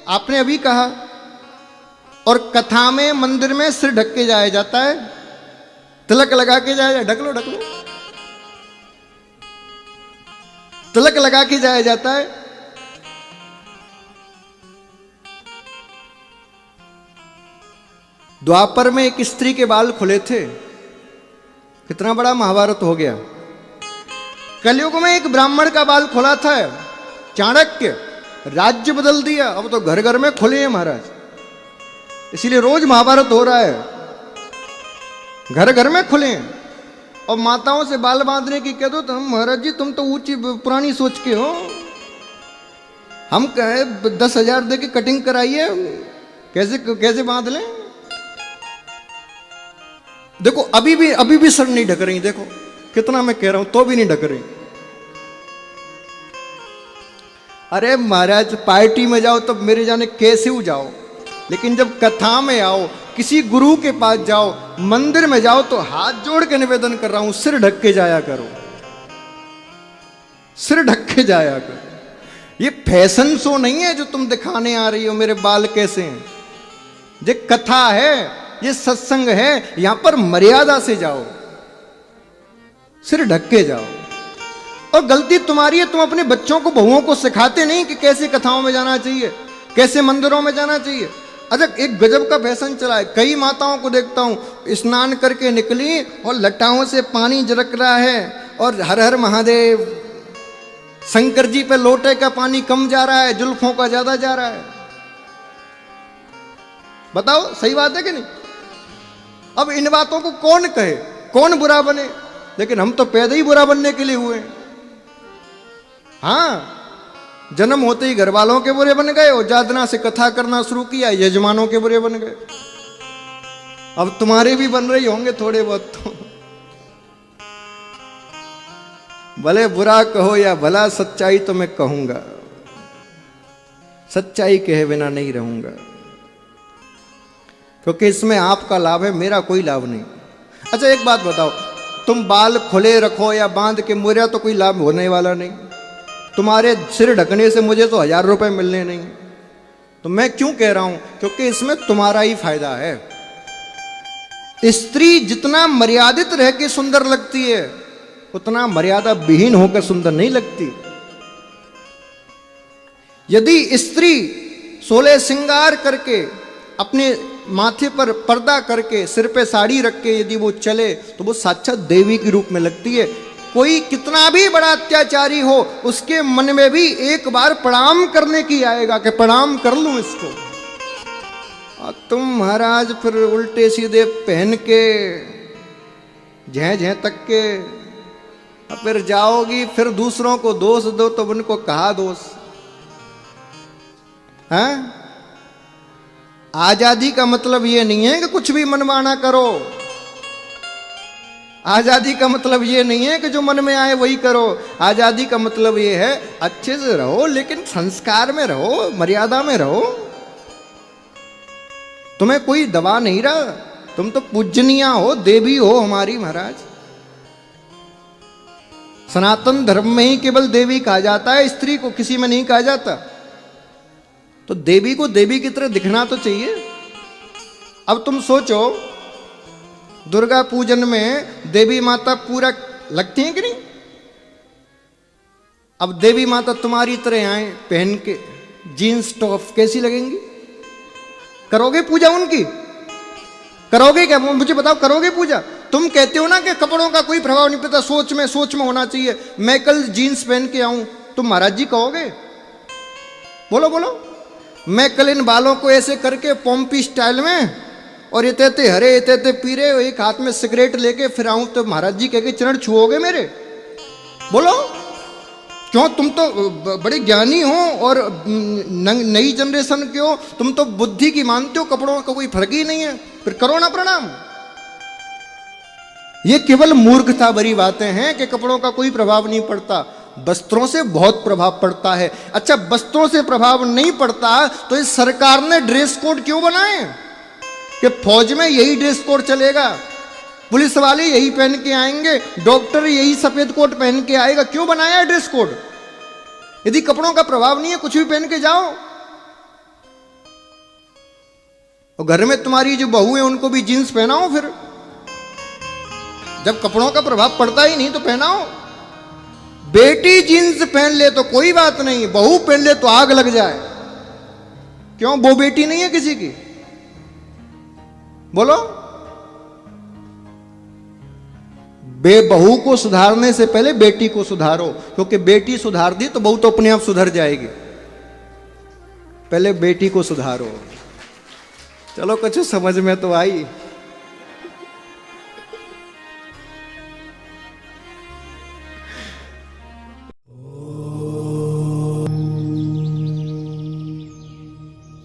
आपने अभी कहा। और कथा में मंदिर में सिर ढक के जाया जाता है, तिलक लगा के जाया, ढक लो ढक लो, तिलक लगा के जाया जाता है। द्वापर में एक स्त्री के बाल खुले थे, कितना बड़ा महाभारत हो गया। कलयुग में एक ब्राह्मण का बाल खुला था, चाणक्य राज्य बदल दिया, अब तो घर घर में खुले हैं महाराज, इसीलिए रोज महाभारत हो रहा है, घर घर में खुले हैं। और माताओं से बाल बांधने की कह दो तो हम, महाराज जी तुम तो ऊंची पुरानी सोच के हो, हम कहे 10,000 दे के कटिंग कराइए, कैसे कैसे बांध लें। देखो अभी भी सर नहीं ढक रही, देखो कितना मैं कह रहा हूं तो भी नहीं ढक रही। अरे महाराज पार्टी में जाओ तो मेरे जाने कैसे हो जाओ, लेकिन जब कथा में आओ, किसी गुरु के पास जाओ, मंदिर में जाओ तो हाथ जोड़ के निवेदन कर रहा हूं, सिर ढक के जाया करो, सिर ढक के जाया करो। ये फैशन शो नहीं है जो तुम दिखाने आ रही हो मेरे बाल कैसे हैं, ये कथा है, ये सत्संग है, यहां पर मर्यादा से जाओ, सिर ढक के जाओ। और गलती तुम्हारी है, तुम अपने बच्चों को बहुओं को सिखाते नहीं कि कैसे कथाओं में जाना चाहिए, कैसे मंदिरों में जाना चाहिए। अच्छा एक गजब का फैशन चला है, कई माताओं को देखता हूं स्नान करके निकली और लटाओं से पानी झरक रहा है और हर हर महादेव, शंकर जी पे लोटे का पानी कम जा रहा है, जुल्फों का ज्यादा जा रहा है। बताओ सही बात है कि नहीं? अब इन बातों को कौन कहे, कौन बुरा बने, लेकिन हम तो पैदा ही बुरा बनने के लिए हुए हैं। हाँ, जन्म होते ही घर वालों के बुरे बन गए और जादना से कथा करना शुरू किया, यजमानों के बुरे बन गए। अब तुम्हारे भी बन रही होंगे थोड़े बहुत तो। भले बुरा कहो या भला, सच्चाई तो मैं कहूंगा, सच्चाई कहे बिना नहीं रहूंगा, क्योंकि इसमें आपका लाभ है, मेरा कोई लाभ नहीं। अच्छा एक बात बताओ, तुम बाल खुले रखो या बांध के, मेरा तो कोई लाभ होने वाला नहीं। तुम्हारे सिर ढकने से मुझे तो 1000 रुपए मिलने नहीं, तो मैं क्यों कह रहा हूं, क्योंकि इसमें तुम्हारा ही फायदा है। स्त्री जितना मर्यादित रह के सुंदर लगती है, उतना मर्यादा विहीन होकर सुंदर नहीं लगती। यदि स्त्री 16 श्रृंगार करके, अपने माथे पर पर्दा करके, सिर पे साड़ी रख के यदि वो चले, तो वो साक्षात देवी के रूप में लगती है। कोई कितना भी बड़ा अत्याचारी हो, उसके मन में भी एक बार प्रणाम करने की आएगा कि प्रणाम कर लूं इसको। और तुम महाराज फिर उल्टे सीधे पहन के झें तक के, और फिर जाओगी, फिर दूसरों को दोष दो तो उनको कहा दोष है। आजादी का मतलब ये नहीं है कि कुछ भी मनमाना करो, आजादी का मतलब ये नहीं है कि जो मन में आए वही करो। आजादी का मतलब ये है अच्छे से रहो, लेकिन संस्कार में रहो, मर्यादा में रहो। तुम्हें कोई दबा नहीं रहा, तुम तो पूजनीय हो, देवी हो हमारी महाराज। सनातन धर्म में ही केवल देवी कहा जाता है, स्त्री को किसी में नहीं कहा जाता। तो देवी को देवी की तरह दिखना तो चाहिए। अब तुम सोचो, दुर्गा पूजन में देवी माता पूरा लगती हैं कि नहीं? अब देवी माता तुम्हारी तरह आए पहन के जीन्स टॉप, कैसी लगेंगी? करोगे पूजा उनकी? करोगे क्या? मुझे बताओ, करोगे पूजा? तुम कहते हो ना कि कपड़ों का कोई प्रभाव नहीं पड़ता, सोच में होना चाहिए। मैं कल जीन्स पहन के आऊं, तुम महाराज जी कहोगे? बोलो बोलो। मैं कल इन बालों को ऐसे करके पोम्पी स्टाइल में, और इतने हरे इतने पीरे, एक हाथ में सिगरेट लेके फिर आऊं, तो महाराज जी कह के चरण छुओगे मेरे? बोलो। क्यों? तुम तो बड़े ज्ञानी हो और नई जनरेशन के हो, तुम तो बुद्धि की मानते हो, कपड़ों का कोई फर्क ही नहीं है, फिर करो ना प्रणाम। ये केवल मूर्खता भरी बातें हैं कि कपड़ों का कोई प्रभाव नहीं पड़ता। वस्त्रों से बहुत प्रभाव पड़ता है। अच्छा, वस्त्रों से प्रभाव नहीं पड़ता तो इस सरकार ने ड्रेस कोड क्यों बनाए कि फौज में यही ड्रेस कोड चलेगा, पुलिस वाले यही पहन के आएंगे, डॉक्टर यही सफेद कोट पहन के आएगा? क्यों बनाया है ड्रेस कोड? यदि कपड़ों का प्रभाव नहीं है, कुछ भी पहन के जाओ। और घर में तुम्हारी जो बहू है उनको भी जीन्स पहनाओ। फिर जब कपड़ों का प्रभाव पड़ता ही नहीं तो पहनाओ। बेटी जीन्स पहन ले तो कोई बात नहीं, बहू पहन ले तो आग लग जाए। क्यों, वो बेटी नहीं है किसी की? बोलो। बहू को सुधारने से पहले बेटी को सुधारो, क्योंकि बेटी सुधार दी तो बहू तो अपने आप सुधर जाएगी। पहले बेटी को सुधारो। चलो कुछ समझ में तो आई।